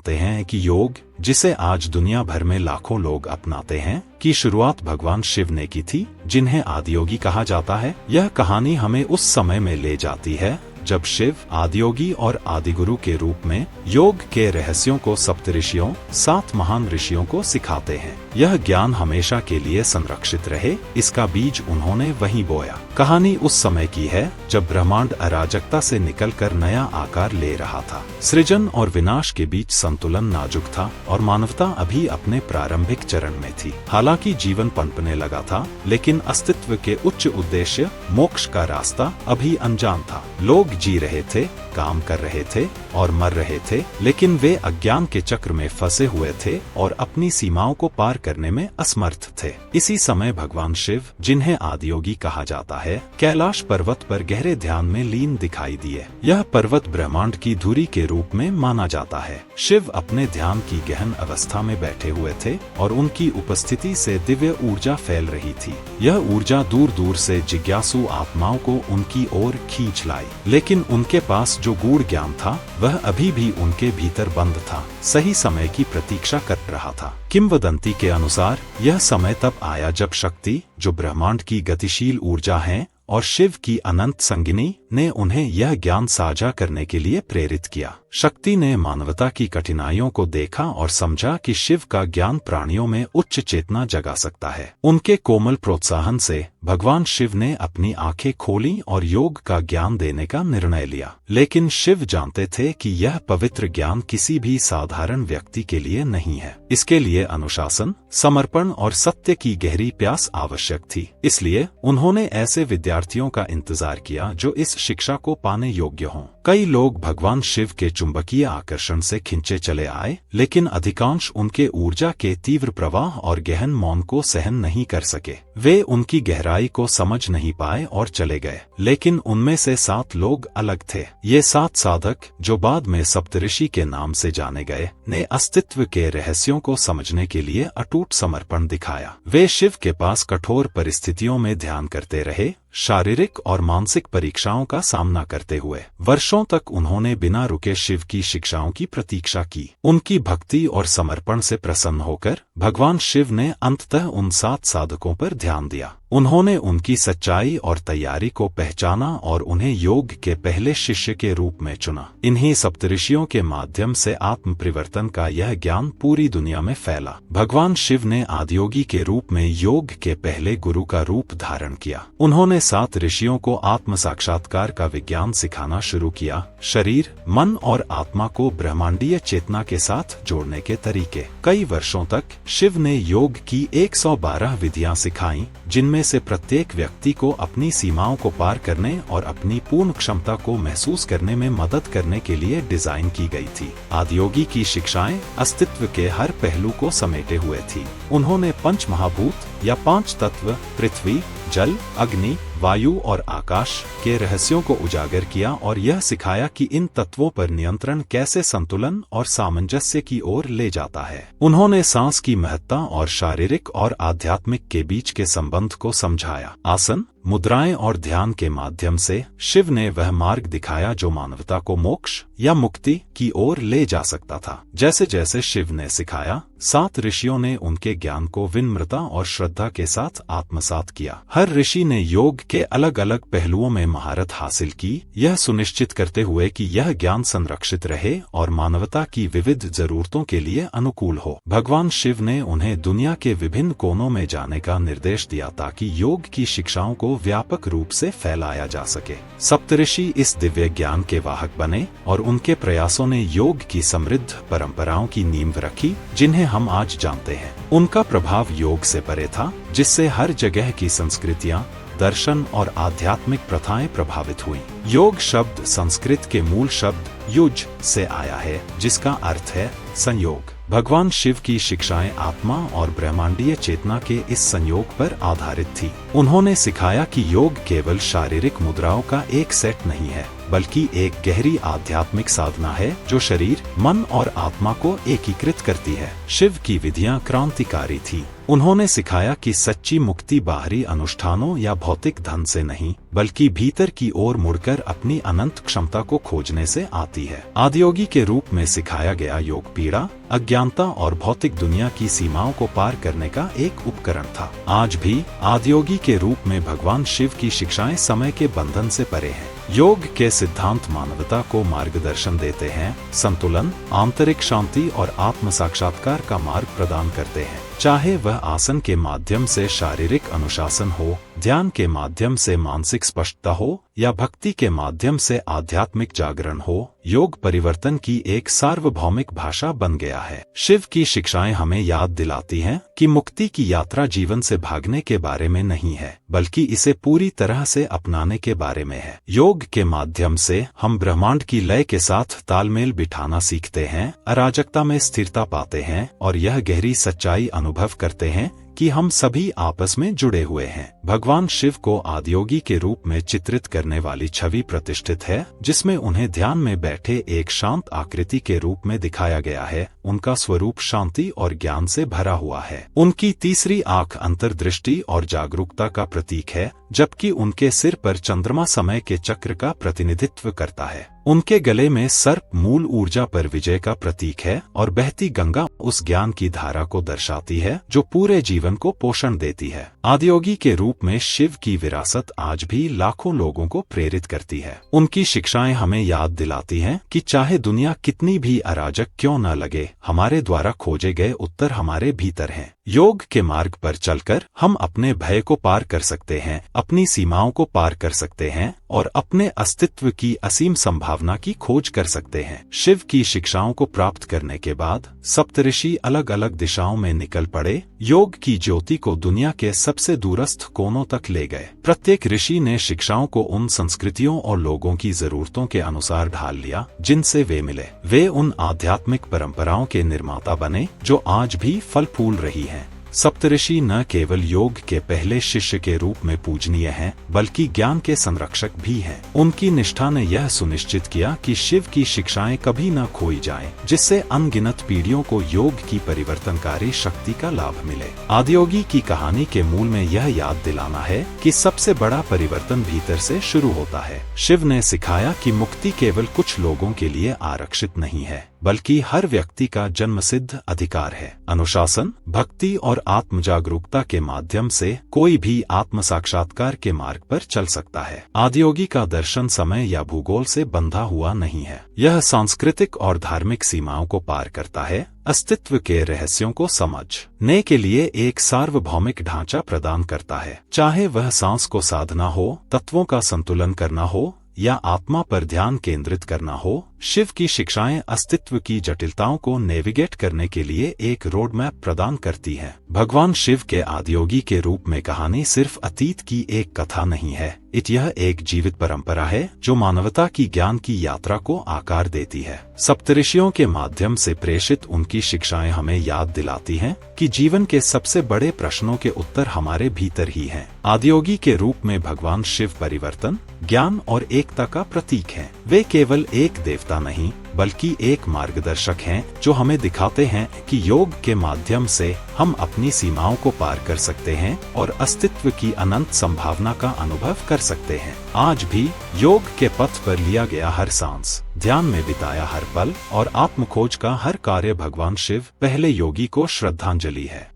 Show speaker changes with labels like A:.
A: जानते हैं कि योग, जिसे आज दुनिया भर में लाखों लोग अपनाते हैं, की शुरुआत भगवान शिव ने की थी, जिन्हें आदियोगी कहा जाता है। यह कहानी हमें उस समय में ले जाती है जब शिव आदियोगी और आदिगुरु के रूप में योग के रहस्यों को सप्तऋषियों, 7 महान ऋषियों को सिखाते हैं। यह ज्ञान हमेशा के लिए संरक्षित रहे, इसका बीज उन्होंने वहीं बोया। कहानी उस समय की है जब ब्रह्मांड अराजकता से निकलकर नया आकार ले रहा था। सृजन और विनाश के बीच संतुलन नाजुक था और मानवता अभी अपने प्रारंभिक चरण में थी। हालांकि जीवन पनपने लगा था, लेकिन अस्तित्व के उच्च उद्देश्य, मोक्ष का रास्ता अभी अनजान था। लोग जी रहे थे, काम कर रहे थे और मर रहे थे, लेकिन वे अज्ञान के चक्र में फंसे हुए थे और अपनी सीमाओं को पार करने में असमर्थ थे। इसी समय भगवान शिव, जिन्हें आदियोगी कहा जाता है, कैलाश पर्वत पर गहरे ध्यान में लीन दिखाई दिए। यह पर्वत ब्रह्मांड की धुरी के रूप में माना जाता है। शिव अपने ध्यान की गहन अवस्था में बैठे हुए थे और उनकी उपस्थिति से दिव्य ऊर्जा फैल रही थी। यह ऊर्जा दूर दूर से जिज्ञासु आत्माओं को उनकी ओर खींच लाई, लेकिन उनके पास जो गूढ़ ज्ञान था वह अभी भी उनके भीतर बंद था, सही समय की प्रतीक्षा कर रहा था। किंवदंती के अनुसार यह समय तब आया जब शक्ति, जो ब्रह्मांड की गतिशील ऊर्जा है, और शिव की अनंत संगिनी ने उन्हें यह ज्ञान साझा करने के लिए प्रेरित किया। शक्ति ने मानवता की कठिनाइयों को देखा और समझा कि शिव का ज्ञान प्राणियों में उच्च चेतना जगा सकता है। उनके कोमल प्रोत्साहन से भगवान शिव ने अपनी आंखें खोली और योग का ज्ञान देने का निर्णय लिया। लेकिन शिव जानते थे कि यह पवित्र ज्ञान किसी भी साधारण व्यक्ति के लिए नहीं है। इसके लिए अनुशासन, समर्पण और सत्य की गहरी प्यास आवश्यक थी। इसलिए उन्होंने ऐसे विद्यार्थियों का इंतजार किया जो इस शिक्षा को पाने योग्य हों। कई लोग भगवान शिव के चुंबकीय आकर्षण से खिंचे चले आए, लेकिन अधिकांश उनके ऊर्जा के तीव्र प्रवाह और गहन मौन को सहन नहीं कर सके। वे उनकी गहराई को समझ नहीं पाए और चले गए। लेकिन उनमें से 7 लोग अलग थे। ये 7 साधक, जो बाद में सप्तऋषि के नाम से जाने गए, ने अस्तित्व के रहस्यों को समझने के लिए अटूट समर्पण दिखाया। वे शिव के पास कठोर परिस्थितियों में ध्यान करते रहे, शारीरिक और मानसिक परीक्षाओं का सामना करते हुए। वर्षों तक उन्होंने बिना रुके शिव की शिक्षाओं की प्रतीक्षा की। उनकी भक्ति और समर्पण से प्रसन्न होकर भगवान शिव ने अंततः उन 7 साधकों पर ध्यान दिया। उन्होंने उनकी सच्चाई और तैयारी को पहचाना और उन्हें योग के पहले शिष्य के रूप में चुना। इन्हीं सप्तऋषियों के माध्यम से आत्म परिवर्तन का यह ज्ञान पूरी दुनिया में फैला। भगवान शिव ने आदियोगी के रूप में योग के पहले गुरु का रूप धारण किया। उन्होंने 7 ऋषियों को आत्म साक्षात्कार का विज्ञान सिखाना शुरू किया, शरीर, मन और आत्मा को ब्रह्मांडीय चेतना के साथ जोड़ने के तरीके। कई वर्षों तक शिव ने योग की 112 विधियां सिखाईं, जिनमें से प्रत्येक व्यक्ति को अपनी सीमाओं को पार करने और अपनी पूर्ण क्षमता को महसूस करने में मदद करने के लिए डिजाइन की गई थी। आदियोगी की शिक्षाएं अस्तित्व के हर पहलू को समेटे हुए थी। उन्होंने 5 महाभूत या 5 तत्व, पृथ्वी, जल, अग्नि, वायु और आकाश के रहस्यों को उजागर किया और यह सिखाया कि इन तत्वों पर नियंत्रण कैसे संतुलन और सामंजस्य की ओर ले जाता है। उन्होंने सांस की महत्ता और शारीरिक और आध्यात्मिक के बीच के संबंध को समझाया। आसन, मुद्राएं और ध्यान के माध्यम से शिव ने वह मार्ग दिखाया जो मानवता को मोक्ष या मुक्ति की ओर ले जा सकता था। जैसे जैसे शिव ने सिखाया, 7 ऋषियों ने उनके ज्ञान को विनम्रता और श्रद्धा के साथ आत्मसात किया। हर ऋषि ने योग के अलग अलग पहलुओं में महारत हासिल की, यह सुनिश्चित करते हुए कि यह ज्ञान संरक्षित रहे और मानवता की विविध जरूरतों के लिए अनुकूल हो। भगवान शिव ने उन्हें दुनिया के विभिन्न कोनों में जाने का निर्देश दिया ताकि योग की शिक्षाओं को व्यापक रूप से फैलाया जा सके। सप्तऋषि इस दिव्य ज्ञान के वाहक बने और उनके प्रयासों ने योग की समृद्ध परंपराओं की नींव रखी, जिन्हें हम आज जानते हैं। उनका प्रभाव योग से परे था, जिससे हर जगह की संस्कृतियां, दर्शन और आध्यात्मिक प्रथाएं प्रभावित हुई। योग शब्द संस्कृत के मूल शब्द युज से आया है, जिसका अर्थ है संयोग। भगवान शिव की शिक्षाएं आत्मा और ब्रह्मांडीय चेतना के इस संयोग पर आधारित थी। उन्होंने सिखाया कि योग केवल शारीरिक मुद्राओं का एक सेट नहीं है, बल्कि एक गहरी आध्यात्मिक साधना है जो शरीर, मन और आत्मा को एकीकृत करती है। शिव की विधियां क्रांतिकारी थी। उन्होंने सिखाया कि सच्ची मुक्ति बाहरी अनुष्ठानों या भौतिक धन से नहीं, बल्कि भीतर की ओर मुड़कर अपनी अनंत क्षमता को खोजने से आती है। आदियोगी के रूप में सिखाया गया योग पीड़ा, अज्ञानता और भौतिक दुनिया की सीमाओं को पार करने का एक उपकरण था। आज भी आदियोगी के रूप में भगवान शिव की शिक्षाएं समय के बंधन से परे हैं। योग के सिद्धांत मानवता को मार्गदर्शन देते हैं, संतुलन, आंतरिक शांति और आत्म साक्षात्कार का मार्ग प्रदान करते हैं। चाहे वह आसन के माध्यम से शारीरिक अनुशासन हो, ध्यान के माध्यम से मानसिक स्पष्टता हो या भक्ति के माध्यम से आध्यात्मिक जागरण हो, योग परिवर्तन की एक सार्वभौमिक भाषा बन गया है। शिव की शिक्षाएं हमें याद दिलाती हैं कि मुक्ति की यात्रा जीवन से भागने के बारे में नहीं है, बल्कि इसे पूरी तरह से अपनाने के बारे में है। योग के माध्यम से हम ब्रह्मांड की लय के साथ तालमेल बिठाना सीखते हैं, अराजकता में स्थिरता पाते हैं और यह गहरी सच्चाई अनुभव करते हैं कि हम सभी आपस में जुड़े हुए हैं। भगवान शिव को आदियोगी के रूप में चित्रित करने वाली छवि प्रतिष्ठित है, जिसमें उन्हें ध्यान में बैठे एक शांत आकृति के रूप में दिखाया गया है। उनका स्वरूप शांति और ज्ञान से भरा हुआ है। उनकी तीसरी आंख अंतर्दृष्टि और जागरूकता का प्रतीक है, जबकि उनके सिर पर चंद्रमा समय के चक्र का प्रतिनिधित्व करता है। उनके गले में सर्प मूल ऊर्जा पर विजय का प्रतीक है और बहती गंगा उस ज्ञान की धारा को दर्शाती है जो पूरे जीवन को पोषण देती है। आदियोगी के रूप में शिव की विरासत आज भी लाखों लोगों को प्रेरित करती है। उनकी शिक्षाएं हमें याद दिलाती हैं कि चाहे दुनिया कितनी भी अराजक क्यों न लगे, हमारे द्वारा खोजे गए उत्तर हमारे भीतर हैं। योग के मार्ग पर चलकर हम अपने भय को पार कर सकते हैं, अपनी सीमाओं को पार कर सकते हैं और अपने अस्तित्व की असीम संभावना की खोज कर सकते हैं। शिव की शिक्षाओं को प्राप्त करने के बाद सप्तऋषि अलग अलग दिशाओं में निकल पड़े, योग की ज्योति को दुनिया के सबसे दूरस्थ कोनों तक ले गए। प्रत्येक ऋषि ने शिक्षाओं को उन संस्कृतियों और लोगों की जरूरतों के अनुसार ढाल लिया जिनसे वे मिले। वे उन आध्यात्मिक परंपराओं के निर्माता बने जो आज भी फल फूल रही हैं। सप्तऋषि न केवल योग के पहले शिष्य के रूप में पूजनीय हैं, बल्कि ज्ञान के संरक्षक भी हैं। उनकी निष्ठा ने यह सुनिश्चित किया कि शिव की शिक्षाएं कभी न खोई जाएं, जिससे अनगिनत पीढ़ियों को योग की परिवर्तनकारी शक्ति का लाभ मिले। आदियोगी की कहानी के मूल में यह याद दिलाना है कि सबसे बड़ा परिवर्तन भीतर से शुरू होता है। शिव ने सिखाया कि मुक्ति केवल कुछ लोगों के लिए आरक्षित नहीं है, बल्कि हर व्यक्ति का जन्मसिद्ध अधिकार है। अनुशासन, भक्ति और आत्म जागरूकता के माध्यम से कोई भी आत्म साक्षात्कार के मार्ग पर चल सकता है। आदियोगी का दर्शन समय या भूगोल से बंधा हुआ नहीं है। यह सांस्कृतिक और धार्मिक सीमाओं को पार करता है, अस्तित्व के रहस्यों को समझने के लिए एक सार्वभौमिक ढांचा प्रदान करता है। चाहे वह सांस को साधना हो, तत्वों का संतुलन करना हो या आत्मा पर ध्यान केंद्रित करना हो, शिव की शिक्षाएं अस्तित्व की जटिलताओं को नेविगेट करने के लिए एक रोड मैप प्रदान करती हैं। भगवान शिव के आदियोगी के रूप में कहानी सिर्फ अतीत की एक कथा नहीं है, यह एक जीवित परंपरा है जो मानवता की ज्ञान की यात्रा को आकार देती है। सप्तऋषियों के माध्यम से प्रेषित उनकी शिक्षाएं हमें याद दिलाती हैं कि जीवन के सबसे बड़े प्रश्नों के उत्तर हमारे भीतर ही हैं। आदियोगी के रूप में भगवान शिव परिवर्तन, ज्ञान और एकता का प्रतीक हैं। वे केवल एक देवता नहीं, बल्कि एक मार्गदर्शक हैं जो हमें दिखाते हैं कि योग के माध्यम से हम अपनी सीमाओं को पार कर सकते हैं और अस्तित्व की अनंत संभावना का अनुभव कर सकते हैं। आज भी योग के पथ पर लिया गया हर सांस, ध्यान में बिताया हर पल और आत्मखोज का हर कार्य भगवान शिव पहले योगी को श्रद्धांजलि है।